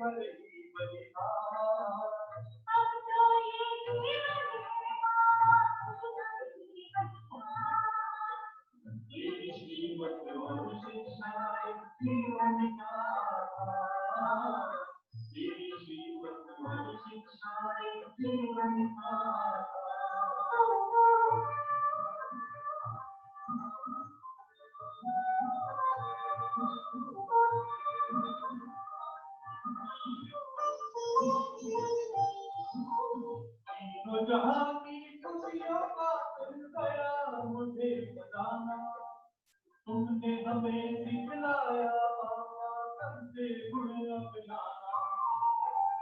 पर ही बलिहार। अब तो ये जीवन है बाबा तेरी श्रीमत और शिक्षाएं जीवन का आधार। तेरी श्रीमत और शिक्षाएं जीवन का आधार। तीनों जहां की खुशियों का तुम गया मुझे बताना। तुमने हमें दिखलाया बाबा करते गुण अपनाना।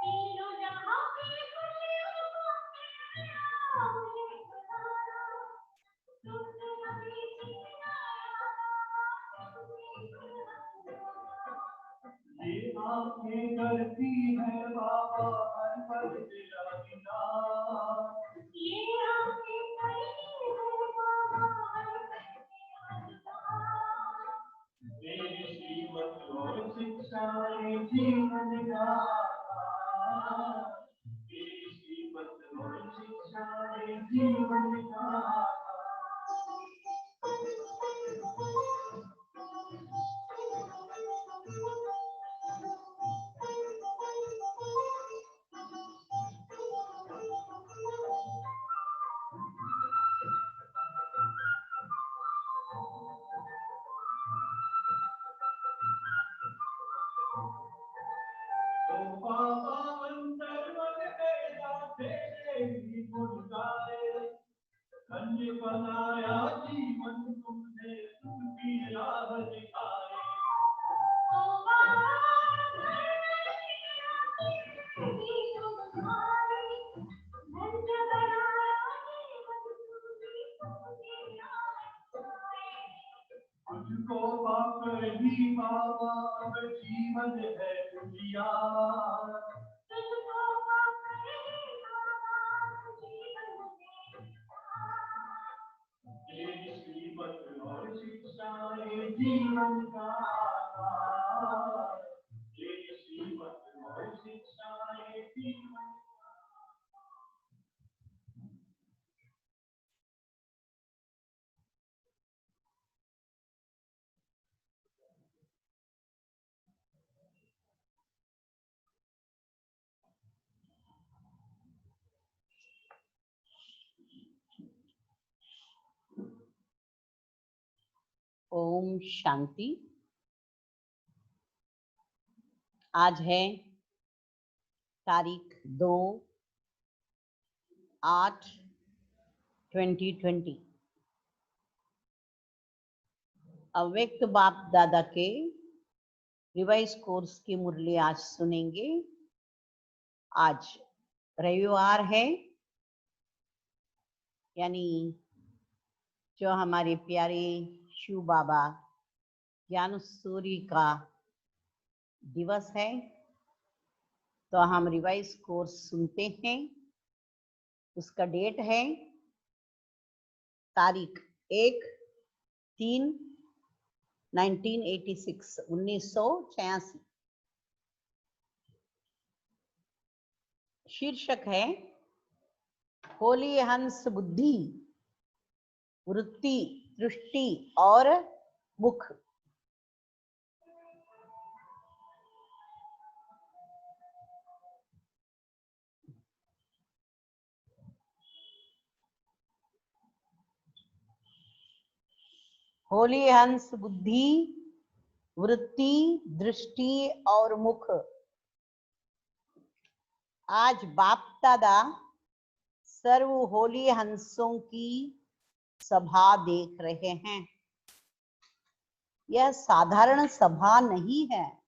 तीनों जहां की खुशियों को मुझे बताना। तुमने हमें दिखलाया ये आंखें करती है बाबा हर पल तेरा दीदार। ये आंखें करती है बाबा हर पल तेरा दीदार। तेरी श्रीमत और शिक्षाएं जीवन का आधार। तेरी श्रीमत और शिक्षाएं जीवन का आधार। तो बाबा अंतर मन मेरा तेरे ही गुण गाए। धन्य बनाया जीवन तुमने तुमकी राह दिखाए। ओ बाबा तेरी तुम्हारी धन्य बनाया जीवन तुमकी राह तुझको पाकर ही बाबा अब जीवन है उजियार। तुझको पाकर ही बाबा जीवन है तेरी श्रीमत और शिक्षाएं जीवन का आधार। तेरी श्रीमत और शिक्षाएं जीवन ओम शांति। आज है तारीख 2/8/2020। अव्यक्त बाप दादा के रिवाइज कोर्स की मुरली आज सुनेंगे। आज रविवार है, यानी जो हमारे प्यारे शिव बाबा ज्ञान सूर्य का दिवस है, तो हम रिवाइज कोर्स सुनते हैं। उसका डेट है तारीख 1/3/1986। शीर्षक है होली हंस बुद्धि, वृत्ति, दृष्टि और मुख। होली हंस बुद्धि, वृत्ति, दृष्टि और मुख। आज बाप दादा सर्व होली हंसों की सभा देख रहे हैं। यह साधारण सभा नहीं है,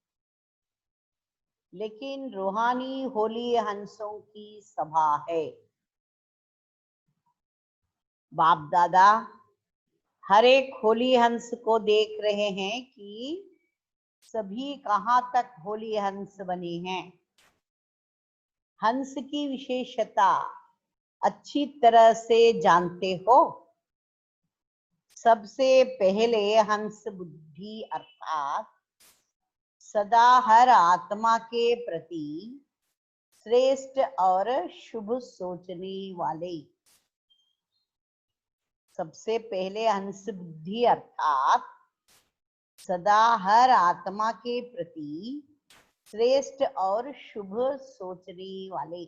लेकिन रूहानी होली हंसों की सभा है। बाप दादा हर एक होली हंस को देख रहे हैं कि सभी कहाँ तक होली हंस बने हैं। हंस की विशेषता अच्छी तरह से जानते हो। सबसे पहले हंस बुद्धि अर्थात सदा हर आत्मा के प्रति श्रेष्ठ और शुभ सोचने वाले। सबसे पहले हंस बुद्धि अर्थात सदा हर आत्मा के प्रति श्रेष्ठ और शुभ सोचने वाले।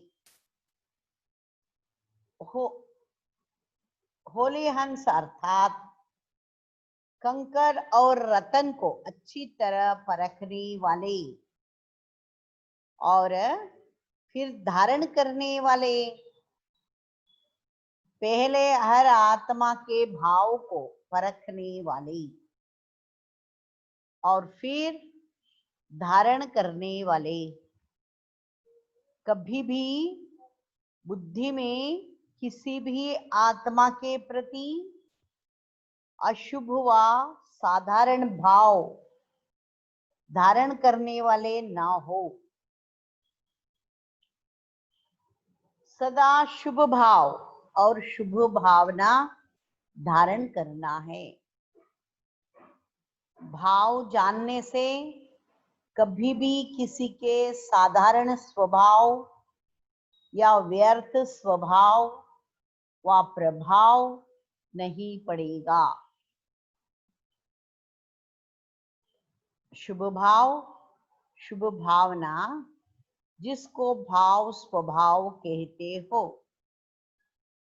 होली हंस अर्थात कंकर और रतन को अच्छी तरह परखने वाले और फिर धारण करने वाले। पहले हर आत्मा के भाव को परखने वाले और फिर धारण करने वाले। कभी भी बुद्धि में किसी भी आत्मा के प्रति अशुभ व साधारण भाव धारण करने वाले ना हो। सदा शुभ भाव और शुभ भावना धारण करना है। भाव जानने से कभी भी किसी के साधारण स्वभाव या व्यर्थ स्वभाव व प्रभाव नहीं पड़ेगा। शुभ भाव शुभ भावना जिसको भाव स्वभाव कहते हो,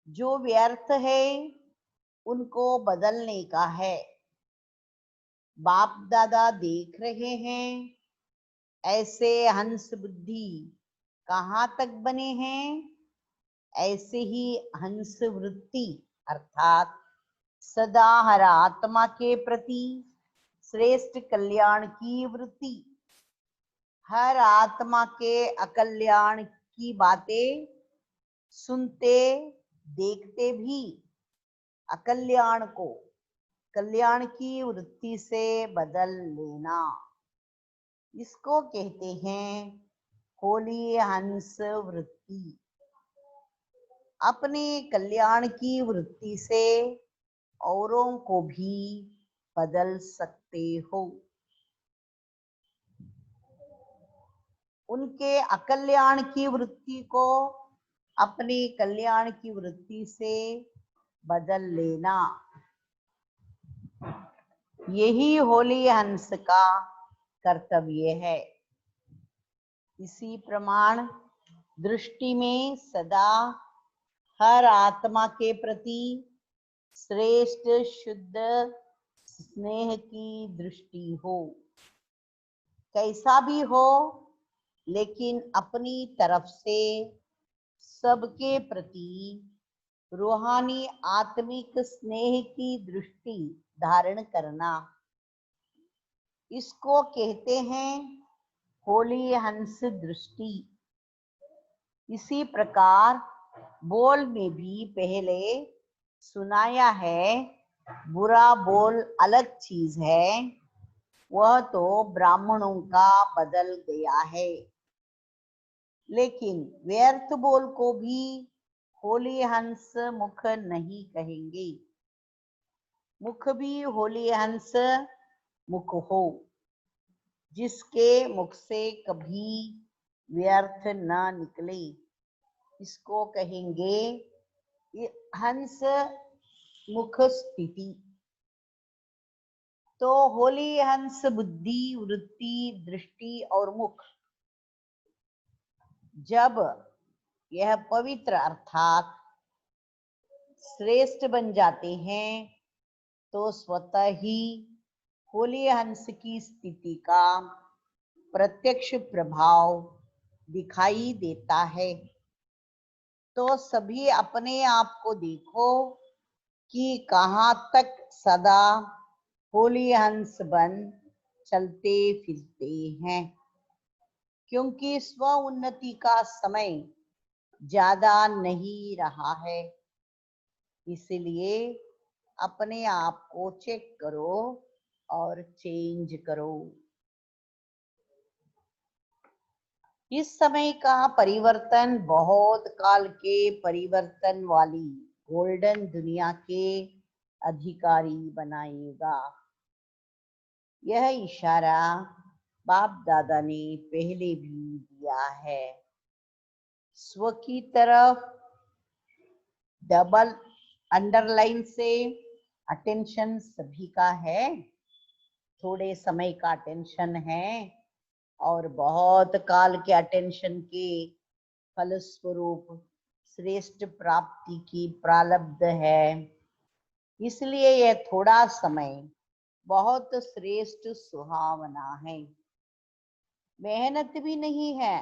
जो व्यर्थ है उनको बदलने का है। बाप दादा देख रहे हैं ऐसे हंस बुद्धि कहाँ तक बने हैं, ऐसे ही हंस वृत्ति अर्थात सदा हर आत्मा के प्रति श्रेष्ठ कल्याण की वृत्ति। हर आत्मा के अकल्याण की बातें सुनते देखते भी अकल्याण को कल्याण की वृत्ति से बदल लेना, इसको कहते हैं होली हंस वृत्ति। अपने कल्याण की वृत्ति से औरों को भी बदल सकते हो। उनके अकल्याण की वृत्ति को अपने कल्याण की वृत्ति से बदल लेना, यही होली हंस का कर्तव्य है। इसी प्रमाण दृष्टि में सदा हर आत्मा के प्रति श्रेष्ठ शुद्ध स्नेह की दृष्टि हो। कैसा भी हो, लेकिन अपनी तरफ से सबके प्रति रूहानी आत्मिक स्नेह की दृष्टि धारण करना, इसको कहते हैं होली हंस दृष्टि। इसी प्रकार बोल में भी पहले सुनाया है, बुरा बोल अलग चीज है, वह तो ब्राह्मणों का बदल गया है। लेकिन व्यर्थ बोल को भी होली हंस मुख नहीं कहेंगे। मुख भी होली हंस मुख हो, जिसके मुख से कभी व्यर्थ ना निकले, इसको कहेंगे हंस मुख स्थिति। तो होली हंस बुद्धि वृत्ति दृष्टि और मुख जब यह पवित्र अर्थात श्रेष्ठ बन जाते हैं, तो स्वतः ही होली हंस की स्थिति का प्रत्यक्ष प्रभाव दिखाई देता है। तो सभी अपने आप को देखो कि कहाँ तक सदा होली हंस बन चलते फिरते हैं, क्योंकि स्व उन्नति का समय ज्यादा नहीं रहा है। इसलिए अपने आप को चेक करो और चेंज करो। इस समय का परिवर्तन बहुत काल के परिवर्तन वाली गोल्डन दुनिया के अधिकारी बनाएगा। यह इशारा बाप दादा ने पहले भी दिया है। स्व की तरफ डबल अंडरलाइन से अटेंशन सभी का है, थोड़े समय का अटेंशन है और बहुत काल के अटेंशन के फलस्वरूप श्रेष्ठ प्राप्ति की प्रारब्ध है। इसलिए यह थोड़ा समय बहुत श्रेष्ठ सुहावना है। मेहनत भी नहीं है,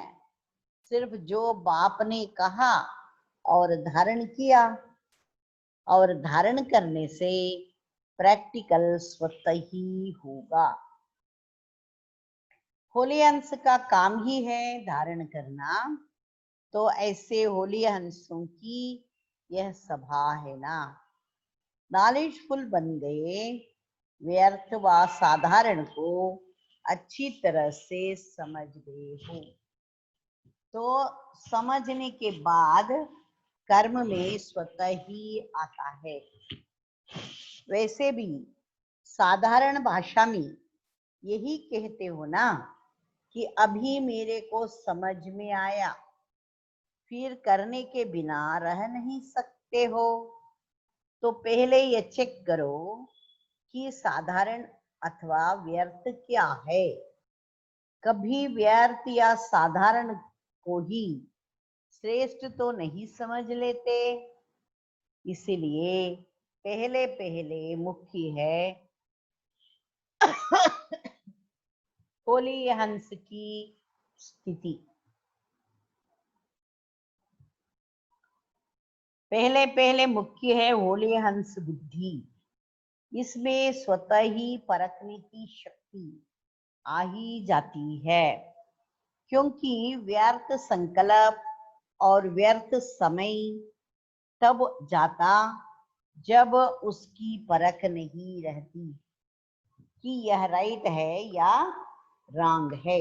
सिर्फ जो बाप ने कहा और धारण किया, और धारण करने से प्रैक्टिकल स्वतः ही होगा। होली हंस का काम ही है धारण करना, तो ऐसे होली हंसों की यह सभा है ना। नॉलेजफुल बन गए, व्यर्थ व साधारण को अच्छी तरह से समझ गए हो, तो समझने के बाद कर्म में स्वतः ही आता है। वैसे भी साधारण भाषा में यही कहते हो ना कि अभी मेरे को समझ में आया, फिर करने के बिना रह नहीं सकते हो। तो पहले ये चेक करो कि साधारण अथवा व्यर्थ क्या है। कभी व्यर्थ या साधारण को ही श्रेष्ठ तो नहीं समझ लेते, इसलिए पहले पहले मुख्य है होली हंस की स्थिति। पहले पहले मुख्य है होली हंस बुद्धि। इसमें स्वतः ही परखने की शक्ति आ ही जाती है, क्योंकि व्यर्थ संकल्प और व्यर्थ समय तब जाता जब उसकी परख नहीं रहती कि यह राइट है या रॉन्ग है।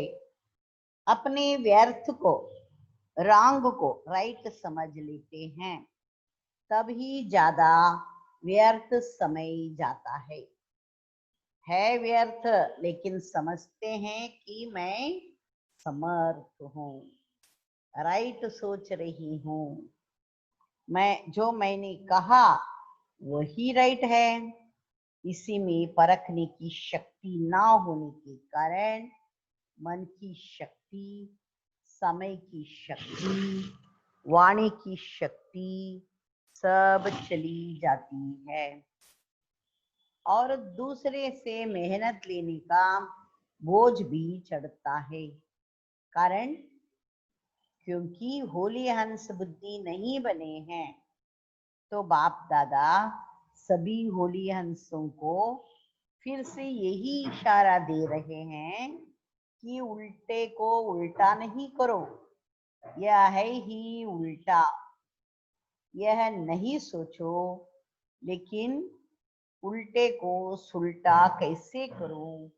अपने व्यर्थ को रॉन्ग को राइट समझ लेते हैं, तभी ज्यादा व्यर्थ समय जाता है व्यर्थ, लेकिन समझते हैं कि मैं समर्थ हूँ, राइट सोच रही हूँ, जो मैंने कहा वही राइट है। इसी में परखने की शक्ति ना होने के कारण मन की शक्ति, समय की शक्ति, वाणी की शक्ति सब चली जाती है और दूसरे से मेहनत लेने का बोझ भी चढ़ता है। कारण क्योंकि होली हंस बुद्धि नहीं बने हैं, तो बाप दादा सभी होली हंसों को फिर से यही इशारा दे रहे हैं कि उल्टे को उल्टा नहीं करो, यह है ही उल्टा। यह नहीं सोचो लेकिन उल्टे को सुलटा कैसे करूं,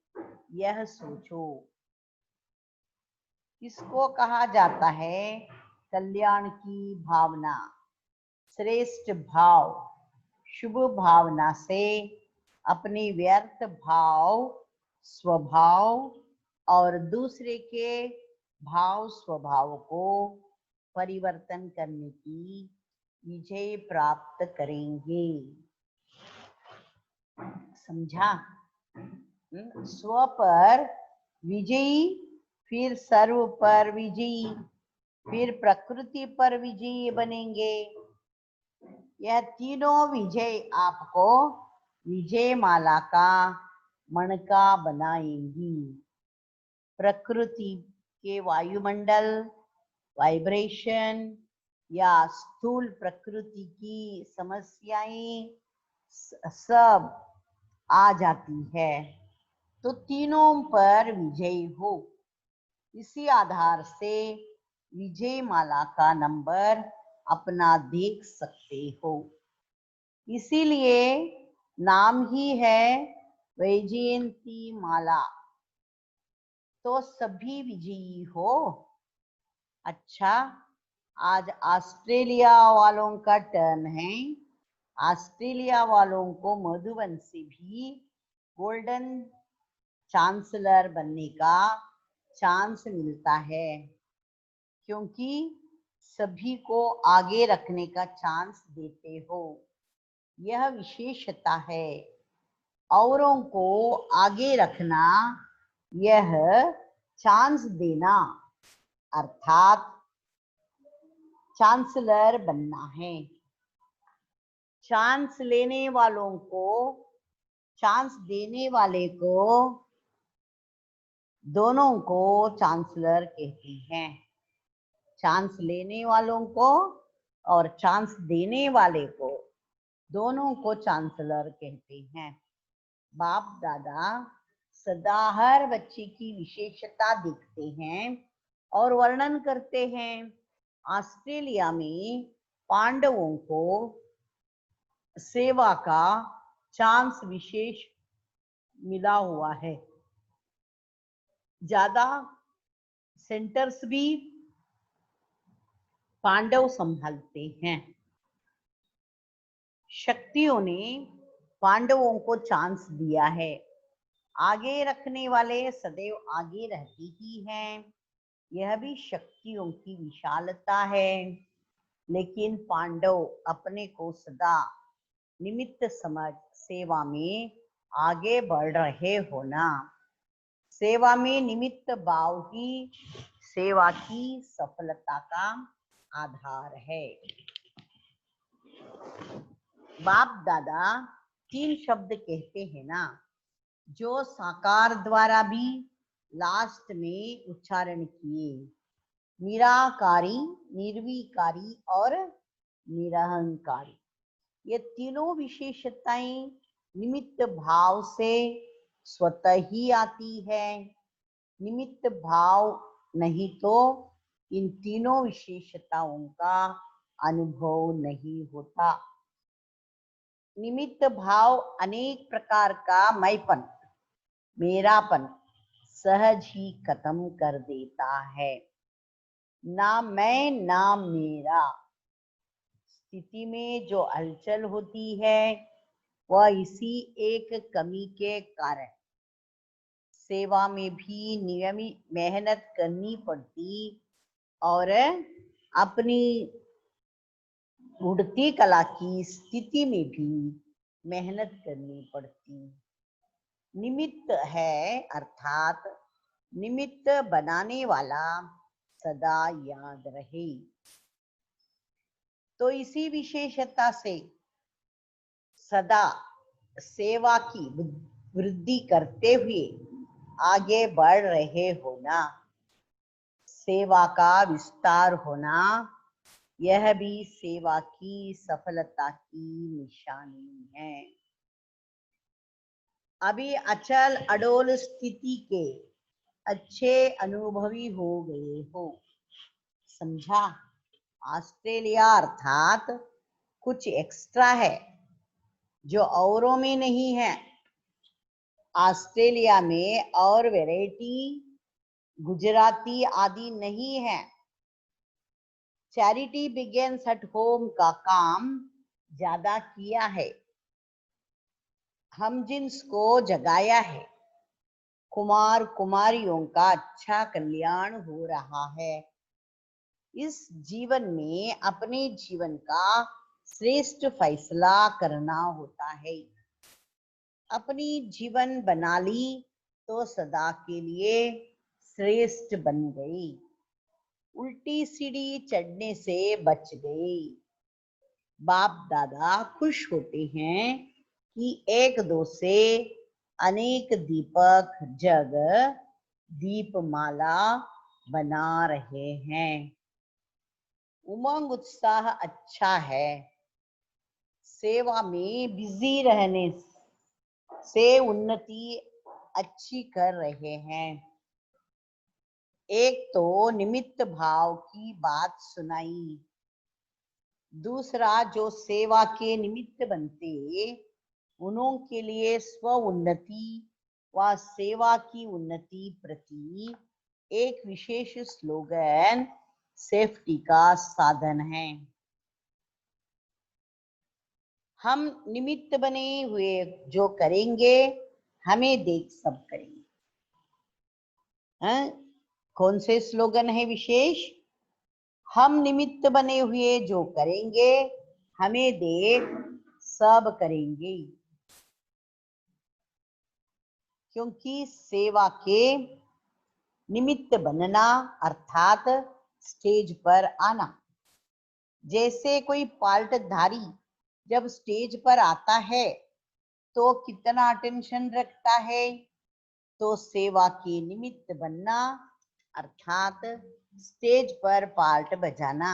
यह सोचो। इसको कहा जाता है कल्याण की भावना, श्रेष्ठ भाव। शुभ भावना से अपने व्यर्थ भाव, स्वभाव और दूसरे के भाव स्वभाव को परिवर्तन करने की विजय प्राप्त करेंगे। समझा? स्व पर विजयी, फिर सर्व पर विजयी, फिर प्रकृति पर विजयी बनेंगे। यह तीनों विजय आपको विजय माला का मणका बनाएंगी। प्रकृति के वायुमंडल, वाइब्रेशन या स्थूल प्रकृति की समस्याएं सब आ जाती है, तो तीनों पर विजय हो। इसी आधार से विजय माला का नंबर अपना देख सकते हो। इसीलिए नाम ही है वैजयंती माला, तो सभी विजयी हो। अच्छा, आज ऑस्ट्रेलिया वालों का टर्न है। ऑस्ट्रेलिया वालों को मधुबन से भी गोल्डन चांसलर बनने का चांस मिलता है, क्योंकि सभी को आगे रखने का चांस देते हो। यह विशेषता है। औरों को आगे रखना, यह चांस देना, अर्थात चांसलर बनना है। चांस लेने वालों को, चांस देने वाले को, दोनों को चांसलर कहते हैं। चांस लेने वालों को और चांस देने वाले को, दोनों को चांसलर कहते हैं। बाप दादा सदा हर बच्चे की विशेषता देखते हैं और वर्णन करते हैं। ऑस्ट्रेलिया में पांडवों को सेवा का चांस विशेष मिला हुआ है। ज्यादा सेंटर्स भी पांडव संभालते हैं। शक्तियों ने पांडवों को चांस दिया है। आगे रखने वाले सदैव आगे रहती ही हैं। यह भी शक्तियों की विशालता है। लेकिन पांडव अपने को सदा निमित्त समझ सेवा में आगे बढ़ रहे हो ना। सेवा में निमित्त भाव ही सेवा की सफलता का आधार है। बाप दादा 3 शब्द कहते हैं ना, जो साकार द्वारा भी लास्ट में उच्चारण किए। निराकारी, निर्विकारी और निरहंकारी। ये तीनों विशेषताएं निमित्त भाव से स्वतः ही आती है। निमित्त भाव नहीं तो इन तीनों विशेषताओं का अनुभव नहीं होता। निमित्त भाव अनेक प्रकार का मैंपन, मेरापन सहज ही खत्म कर देता है। ना मैं ना मेरा स्थिति में जो हलचल होती है, वह इसी एक कमी के कारण। सेवा में भी नियमित मेहनत करनी पड़ती और अपनी उड़ती कला की स्थिति में भी मेहनत करनी पड़ती। निमित्त है अर्थात निमित्त बनाने वाला सदा याद रहे। तो इसी विशेषता से सदा सेवा की वृद्धि करते हुए आगे बढ़ रहे हो ना। सेवा का विस्तार होना, यह भी सेवा की सफलता की निशानी है। अभी अचल अडोल स्थिति के अच्छे अनुभवी हो गए हो, समझा। ऑस्ट्रेलिया अर्थात कुछ एक्स्ट्रा है जो औरों में नहीं है। ऑस्ट्रेलिया में और वैरायटी गुजराती आदि नहीं है। चैरिटी बिगिंस एट होम का काम ज्यादा किया है। हम जिन्स को जगाया है। कुमार कुमारियों का अच्छा कल्याण हो रहा है। इस जीवन में अपने जीवन का श्रेष्ठ फैसला करना होता है। अपनी जीवन बना ली तो सदा के लिए श्रेष्ठ बन गई। उल्टी सीढ़ी चढ़ने से बच गई। बाप दादा खुश होते हैं कि एक दो से अनेक दीपक जग दीपमाला बना रहे हैं। उमंग उत्साह अच्छा है। सेवा में बिजी रहने से उन्नति अच्छी कर रहे हैं। एक तो निमित्त भाव की बात सुनाई। दूसरा, जो सेवा के निमित्त बनते उन्हों के लिए स्व उन्नति व सेवा की उन्नति प्रति एक विशेष स्लोगन सेफ्टी का साधन है। हम निमित्त बने हुए जो करेंगे, हमें देख सब करेंगे। कौन से स्लोगन है विशेष? हम निमित्त बने हुए जो करेंगे, हमें देख सब करेंगे। क्योंकि सेवा के निमित्त बनना अर्थात स्टेज पर आना। जैसे कोई पाल्टधारी जब स्टेज पर आता है तो कितना अटेंशन रखता है, तो सेवा के निमित्त बनना अर्थात स्टेज पर पार्ट बजाना।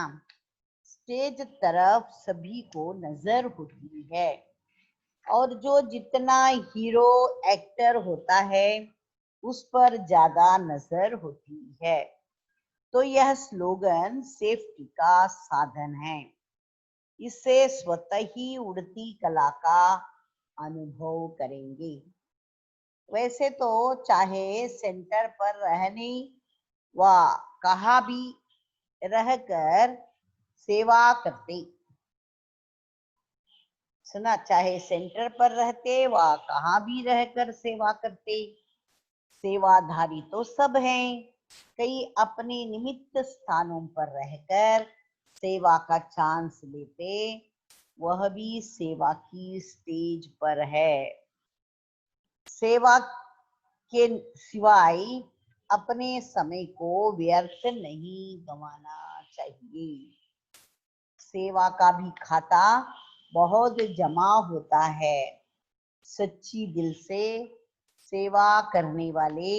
स्टेज तरफ सभी को नजर होती है और जो जितना हीरो एक्टर होता है उस पर ज्यादा नजर होती है। तो यह स्लोगन सेफ्टी का साधन है। इससे स्वतः ही उड़ती कला का अनुभव करेंगे। वैसे तो चाहे सेंटर पर रहने व कहाँ भी रहकर सेवा करते, सुना, चाहे सेंटर पर रहते व कहाँ भी रहकर सेवा करते, सेवाधारी तो सब हैं। कई अपने निमित्त स्थानों पर रहकर सेवा का चांस लेते, वह भी सेवा की स्टेज पर है। सेवा के सिवाय अपने समय को व्यर्थ नहीं गंवाना चाहिए। सेवा का भी खाता बहुत जमा होता है। सच्ची दिल से सेवा करने वाले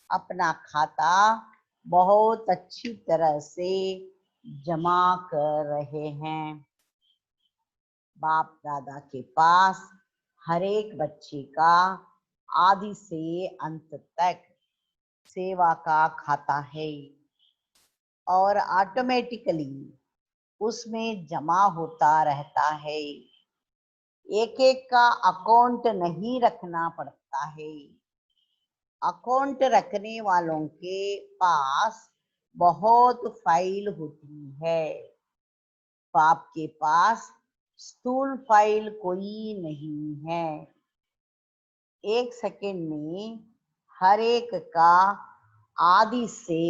अपना खाता बहुत अच्छी तरह से जमा कर रहे हैं। बाप दादा के पास हर एक बच्चे का आदि से अंत तक सेवा का खाता है और ऑटोमेटिकली उसमें जमा होता रहता है। एक एक का अकाउंट नहीं रखना पड़ता है। अकाउंट रखने वालों के पास बहुत फाइल होती है। बाप के पास स्थूल फाइल कोई नहीं है। एक सेकेंड में हर एक का आदि से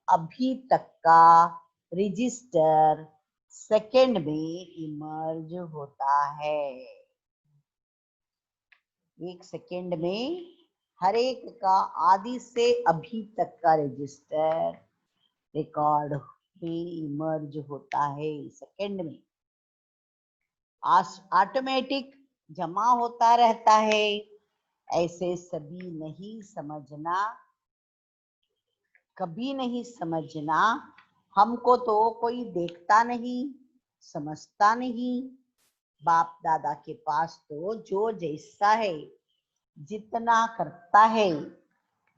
अभी तक का रजिस्टर सेकेंड में इमर्ज होता है। एक सेकेंड में हर एक का आदि से अभी तक का रजिस्टर रिकॉर्ड में इमर्ज होता है सेकेंड में। ऑटोमेटिक जमा होता रहता है। ऐसे सभी नहीं समझना, कभी नहीं समझना। हमको तो कोई देखता नहीं, समझता नहीं। बाप दादा के पास तो जो जैसा है, जितना करता है,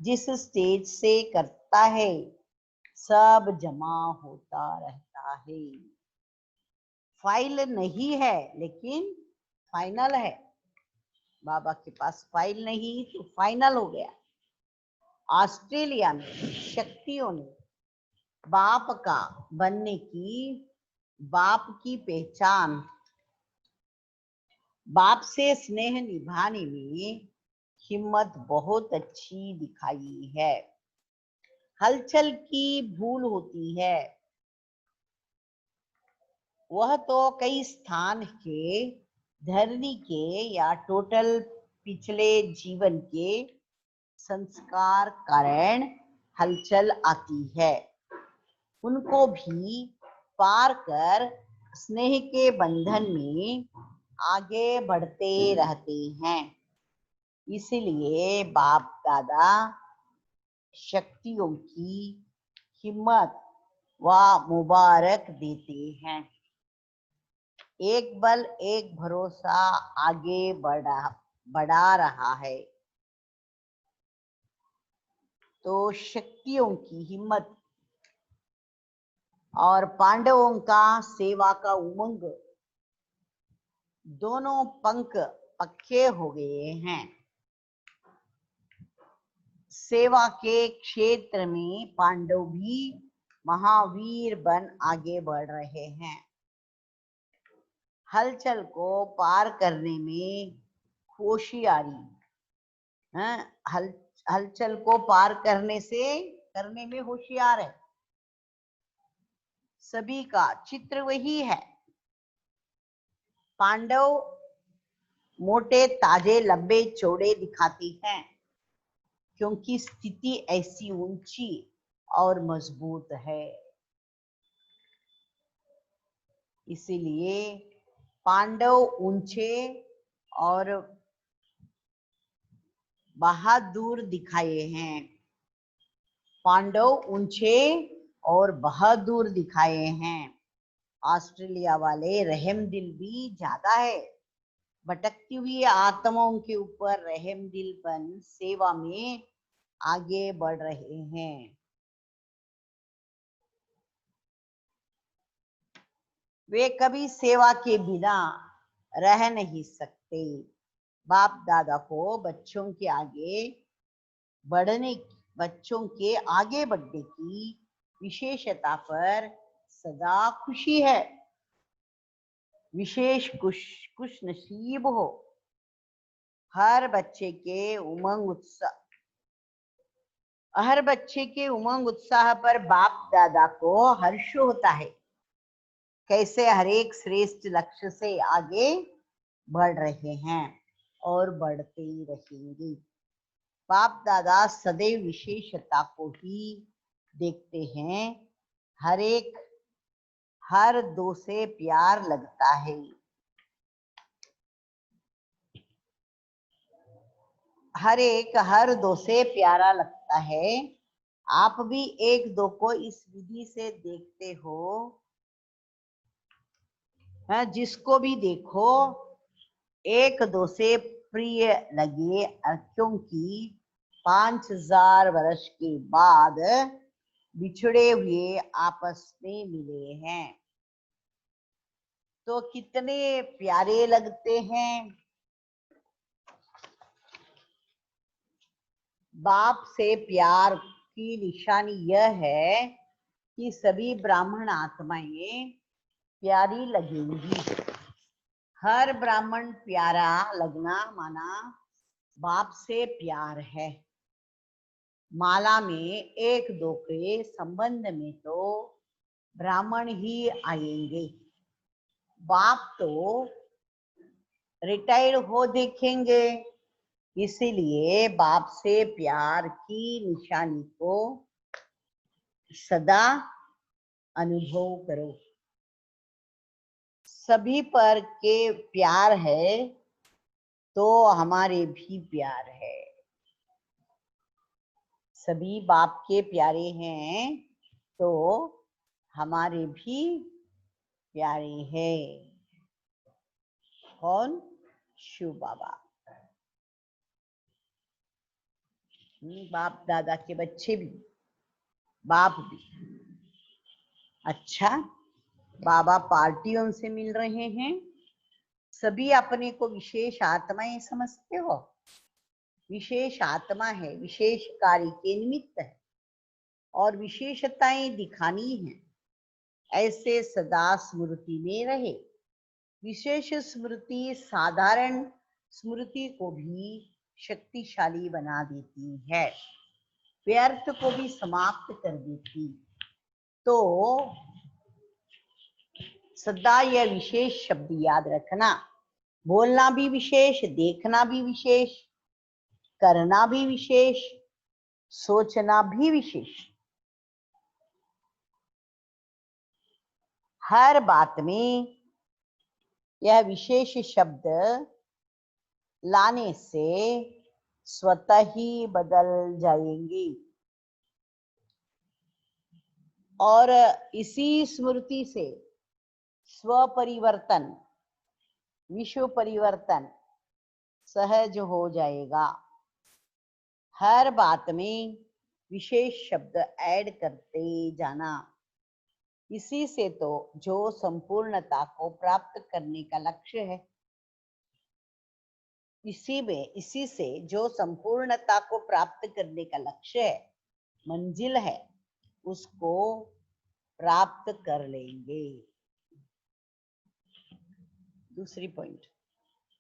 जिस स्टेज से करता है, सब जमा होता रहता है। फाइल नहीं है लेकिन फाइनल है। बाबा के पास फाइल नहीं तो फाइनल हो गया। ऑस्ट्रेलिया में शक्तियों ने बाप का बनने की, बाप की पहचान, बाप से स्नेह निभाने में हिम्मत बहुत अच्छी दिखाई है। हलचल की भूल होती है, वह तो कई स्थान के धरनी के या टोटल पिछले जीवन के संस्कार कारण हलचल आती है। उनको भी पार कर स्नेह के बंधन में आगे बढ़ते रहते हैं। इसलिए बाप दादा शक्तियों की हिम्मत व मुबारक देते हैं। एक बल एक भरोसा आगे बढ़ा रहा है। तो शक्तियों की हिम्मत और पांडवों का सेवा का उमंग, दोनों पंख पक्के हो गए हैं। सेवा के क्षेत्र में पांडव भी महावीर बन आगे बढ़ रहे हैं। हलचल को पार करने में होशियारी, हलचल को पार करने से करने में होशियार है। सभी का चित्र वही है। पांडव मोटे, ताजे, लंबे, चौड़े दिखाते हैं क्योंकि स्थिति ऐसी ऊंची और मजबूत है। इसीलिए पांडव ऊंचे और बहादुर दिखाए हैं। पांडव ऊंचे और बहादुर दिखाए हैं। ऑस्ट्रेलिया वाले रहम दिल भी ज्यादा है। भटकती हुई आत्माओं के ऊपर रहम दिलपन सेवा में आगे बढ़ रहे हैं। वे कभी सेवा के बिना रह नहीं सकते। बाप दादा को बच्चों के आगे बढ़ने की विशेषता पर सदा खुशी है। विशेष खुश नसीब हो। हर बच्चे के उमंग उत्साह पर बाप दादा को हर्ष होता है। कैसे हर एक श्रेष्ठ लक्ष्य से आगे बढ़ रहे हैं और बढ़ते ही रहेंगे। बाप दादा सदैव विशेषता को ही देखते हैं। हर दो से प्यार लगता है। हर दो से प्यारा लगता है। आप भी एक दो को इस विधि से देखते हो। जिसको भी देखो एक दो से प्रिय लगे, क्योंकि 5000 वर्ष के बाद बिछड़े हुए आपस में मिले हैं तो कितने प्यारे लगते हैं। बाप से प्यार की निशानी यह है कि सभी ब्राह्मण आत्माएं प्यारी लगेंगी। हर ब्राह्मण प्यारा लगना माना बाप से प्यार है। माला में एक दो के संबंध में तो ब्राह्मण ही आएंगे। बाप तो रिटायर्ड हो देखेंगे। इसीलिए बाप से प्यार की निशानी को सदा अनुभव करो। सभी पर के प्यार है तो हमारे भी प्यार है। सभी बाप के प्यारे हैं तो हमारे भी प्यारे हैं। कौन? शिव बाबा। बाप दादा के बच्चे भी, बाप भी। अच्छा, बाबा पार्टियों से मिल रहे हैं। सभी अपने को विशेष आत्माएं समझते हो। विशेष आत्मा है, विशेष कार्य के निमित्त है और विशेषताएं दिखानी है। ऐसे सदा स्मृति में रहे। विशेष स्मृति साधारण स्मृति को भी शक्तिशाली बना देती है, व्यर्थ को भी समाप्त कर देती। तो सदा यह विशेष शब्द याद रखना। बोलना भी विशेष, देखना भी विशेष, करना भी विशेष, सोचना भी विशेष। हर बात में यह विशेष शब्द लाने से स्वतः ही बदल जाएंगी और इसी स्मृति से स्व परिवर्तन, विश्व परिवर्तन सहज हो जाएगा। हर बात में विशेष शब्द ऐड करते जाना। इसी से तो जो संपूर्णता को प्राप्त करने का लक्ष्य है, इसी से जो संपूर्णता को प्राप्त करने का लक्ष्य है, मंजिल है, उसको प्राप्त कर लेंगे। दूसरी पॉइंट,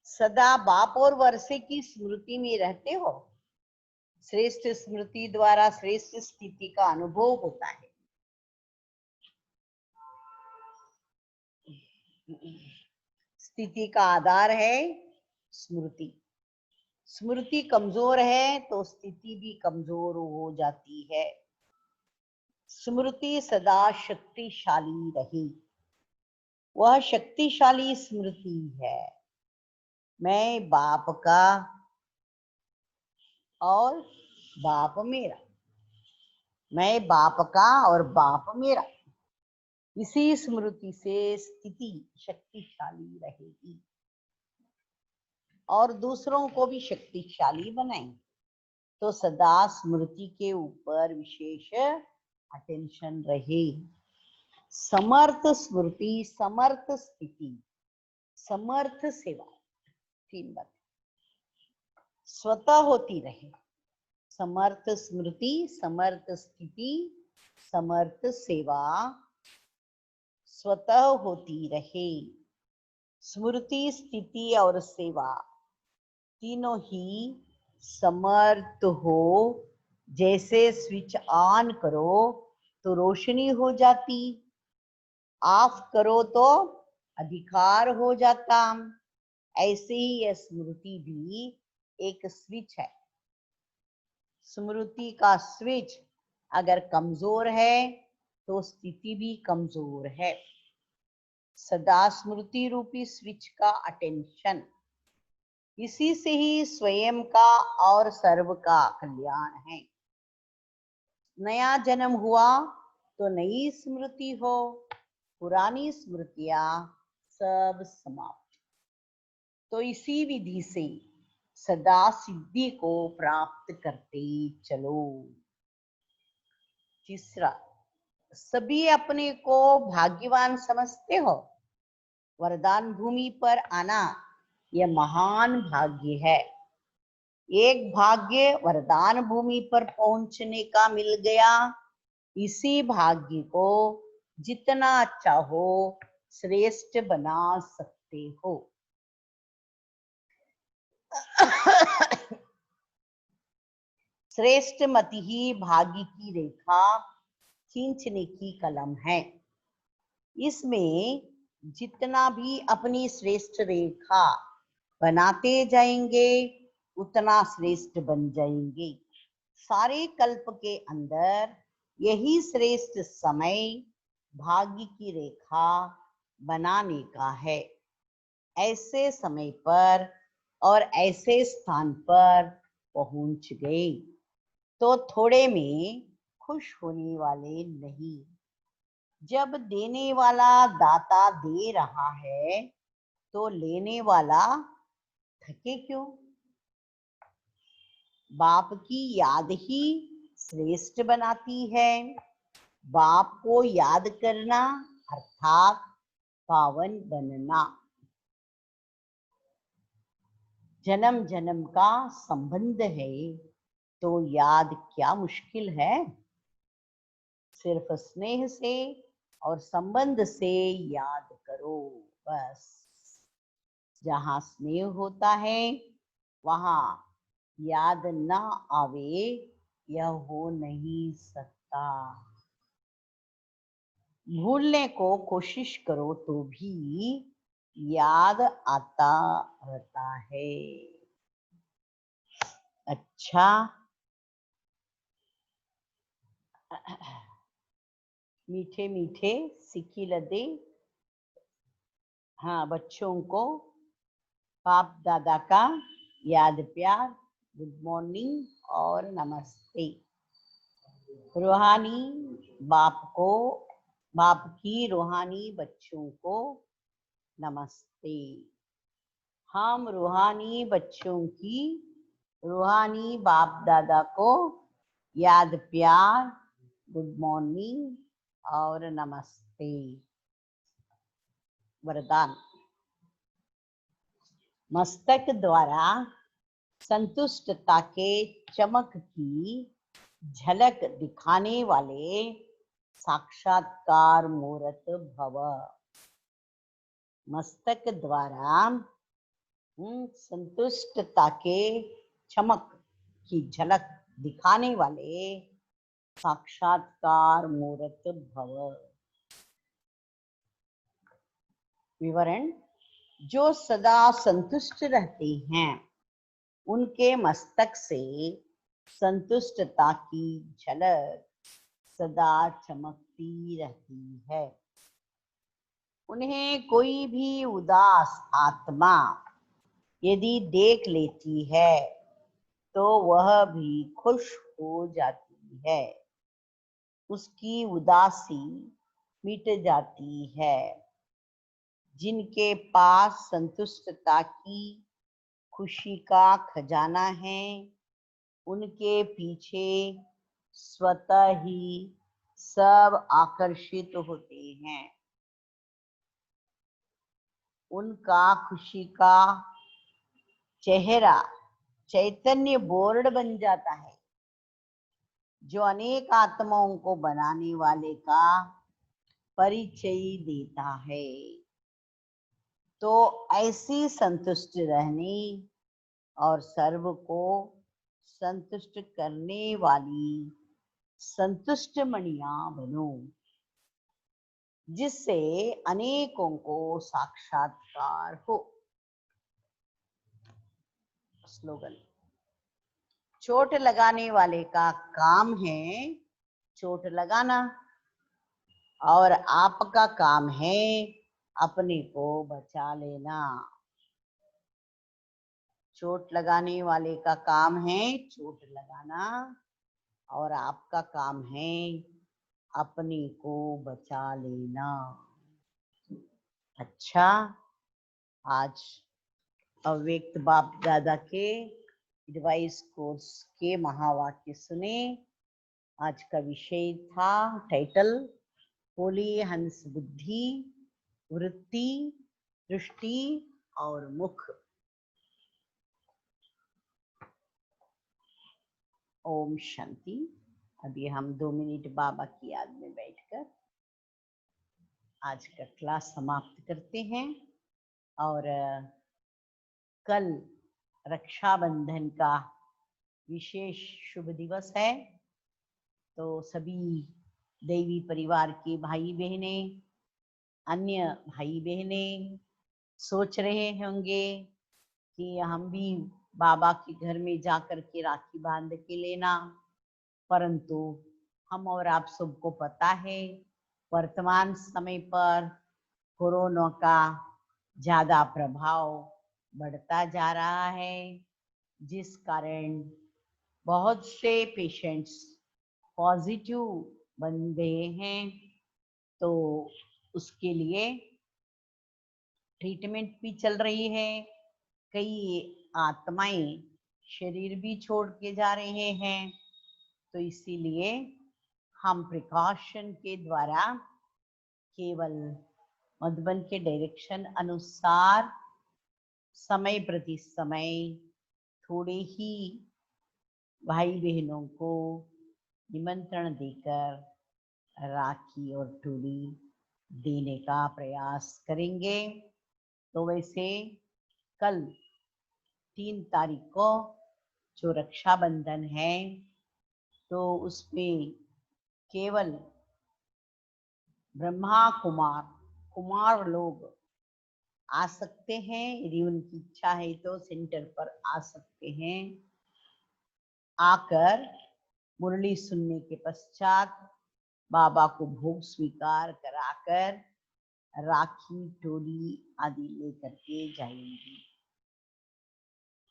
सदा बाप और वर्षे की स्मृति में रहते हो। श्रेष्ठ स्मृति द्वारा श्रेष्ठ स्थिति का अनुभव होता है। स्थिति का आधार है स्मृति। स्मृति कमजोर है तो स्थिति भी कमजोर हो जाती है। स्मृति सदा शक्तिशाली रही, वह शक्तिशाली स्मृति है। मैं बाप का और बाप मेरा, मैं बाप का और बाप मेरा। इसी स्मृति से स्थिति शक्तिशाली रहेगी और दूसरों को भी शक्तिशाली बनाएंगे। तो सदा स्मृति के ऊपर विशेष अटेंशन रहे। समर्थ स्मृति, समर्थ स्थिति, समर्थ सेवा, 3 बात स्वतः होती रहे। समर्थ स्मृति, समर्थ स्थिति, समर्थ सेवा स्वतः होती रहे। स्मृति, स्थिति और सेवा तीनों ही समर्थ हो। जैसे स्विच ऑन करो तो रोशनी हो जाती, ऑफ करो तो अधिकार हो जाता। ऐसे ही यह स्मृति भी एक स्विच है। स्मृति का स्विच अगर कमजोर है तो स्थिति भी कमजोर है। सदा स्मृति रूपी स्विच का अटेंशन, इसी से ही स्वयं का और सर्व का कल्याण है। नया जन्म हुआ तो नई स्मृति हो, पुरानी स्मृतियां सब समाप्त। तो इसी विधि से सदा सिद्धि को प्राप्त करते चलो। तीसरा, सभी अपने को भाग्यवान समझते हो। वरदान भूमि पर आना यह महान भाग्य है। एक भाग्य वरदान भूमि पर पहुंचने का मिल गया। इसी भाग्य को जितना चाहो श्रेष्ठ बना सकते हो। श्रेष्ठ मति ही भाग्य की रेखा खींचने की कलम है। इसमें जितना भी अपनी श्रेष्ठ रेखा बनाते जाएंगे उतना श्रेष्ठ बन जाएंगे। सारे कल्प के अंदर यही श्रेष्ठ समय भाग्य की रेखा बनाने का है। ऐसे समय पर और ऐसे स्थान पर पहुंच गए तो थोड़े में खुश होने वाले नहीं। जब देने वाला दाता दे रहा है तो लेने वाला थके क्यों? बाप की याद ही श्रेष्ठ बनाती है। बाप को याद करना अर्थात पावन बनना। जन्म जन्म का संबंध है तो याद क्या मुश्किल है। सिर्फ स्नेह से और संबंध से याद करो बस। जहाँ स्नेह होता है वहाँ याद ना आवे यह हो नहीं सकता। भूलने को कोशिश करो तो भी याद आता रहता है। अच्छा, मीठे मीठे सिक्की लदे हाँ बच्चों को बाप दादा का याद प्यार, गुड मॉर्निंग और नमस्ते। रूहानी बाप को, बाप की रूहानी बच्चों को नमस्ते। हम रूहानी बच्चों की रूहानी बाप दादा को याद प्यार, गुड मॉर्निंग और नमस्ते। वरदान, मस्तक द्वारा संतुष्टता के चमक की झलक दिखाने वाले साक्षात्कार मूर्त भव। मस्तक द्वारा संतुष्टता के चमक की झलक दिखाने वाले साक्षात्कार मूर्त भव। विवरण, जो सदा संतुष्ट रहते हैं उनके मस्तक से संतुष्टता की झलक सदा चमकती रहती है। उन्हें कोई भी उदास आत्मा यदि देख लेती है तो वह भी खुश हो जाती है, उसकी उदासी मिट जाती है। जिनके पास संतुष्टता की खुशी का खजाना है उनके पीछे स्वतः ही सब आकर्षित होते हैं। उनका खुशी का चेहरा चैतन्य बोर्ड बन जाता है जो अनेक आत्माओं को बनाने वाले का परिचय देता है। तो ऐसी संतुष्ट रहने और सर्व को संतुष्ट करने वाली संतुष्ट मणियां बनो, जिससे अनेकों को साक्षात्कार हो। स्लोगन, चोट लगाने वाले का काम है चोट लगाना और आपका काम है अपने को बचा लेना। चोट लगाने वाले का काम है चोट लगाना और आपका काम है अपने को बचा लेना। अच्छा, आज अव्यक्त बाप दादा के एडवाइस कोर्स के महावाक्य सुने। आज का विषय था टाइटल, होली हंस बुद्धि, वृत्ति, दृष्टि और मुख। ओम शांति। अभी हम 2 मिनट बाबा की याद में बैठकर आज का क्लास समाप्त करते हैं। और कल रक्षाबंधन का विशेष शुभ दिवस है, तो सभी देवी परिवार के भाई बहने, अन्य भाई बहने सोच रहे होंगे कि हम भी बाबा के घर में जाकर के राखी बांध के लेना, परंतु हम और आप सबको पता है वर्तमान समय पर कोरोना का ज्यादा प्रभाव बढ़ता जा रहा है, जिस कारण बहुत से पेशेंट्स पॉजिटिव बन गए हैं। तो उसके लिए ट्रीटमेंट भी चल रही है। कई आत्माएं शरीर भी छोड़ के जा रहे हैं, तो इसीलिए हम प्रिकॉशन के द्वारा केवल मधुबन के डायरेक्शन अनुसार समय प्रति समय थोड़े ही भाई बहनों को निमंत्रण देकर राखी और टोली देने का प्रयास करेंगे। तो वैसे कल 3 तारीख को जो रक्षाबंधन है, तो उसमें केवल ब्रह्मा कुमार लोग आ सकते हैं। यदि उनकी इच्छा है तो सेंटर पर आ सकते हैं। आकर मुरली सुनने के पश्चात बाबा को भोग स्वीकार कराकर राखी टोली आदि लेकर के जाएंगी।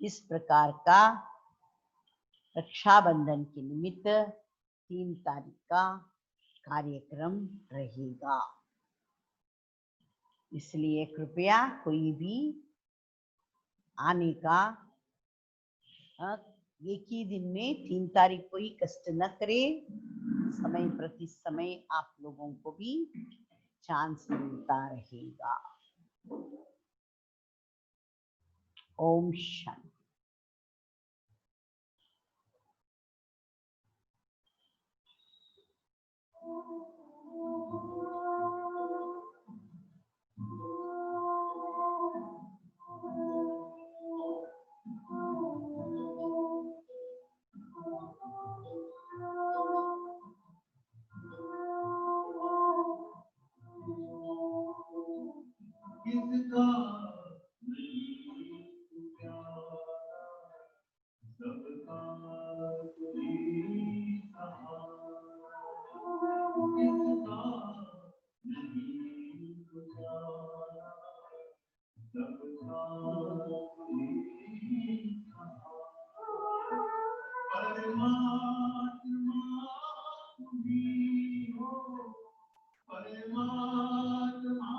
इस प्रकार का रक्षाबंधन के निमित्त 3 तारीख का कार्यक्रम रहेगा। इसलिए कृपया कोई भी आने का एक ही दिन में 3 तारीख को ही कष्ट न करे। समय प्रति समय आप लोगों को भी चांस मिलता रहेगा। ओम शांति। किसका नहीं तू प्यारा, सबका कोई सहारा, किसका नहीं तू प्यारा, सबका कोई सहारा। परमात्मा तुम्ही हो, परमात्मा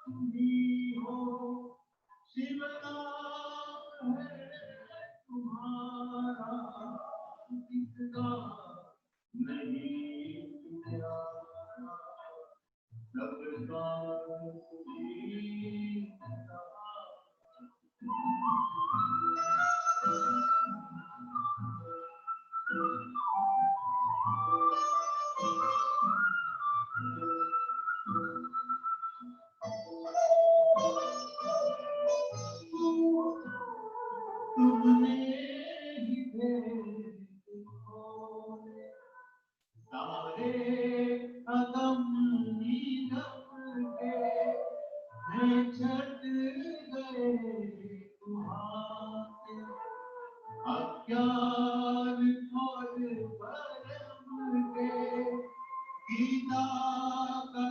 तुम्ही हो, शिव नाम है तुम्हारा, किसका नहीं तू प्यारा, सबका कोई सहारा। तुमने ही भेद खोले, सारे अदम नीदम के हैं छट गए तुम्हारे, अज्ञान और भरम के गीता का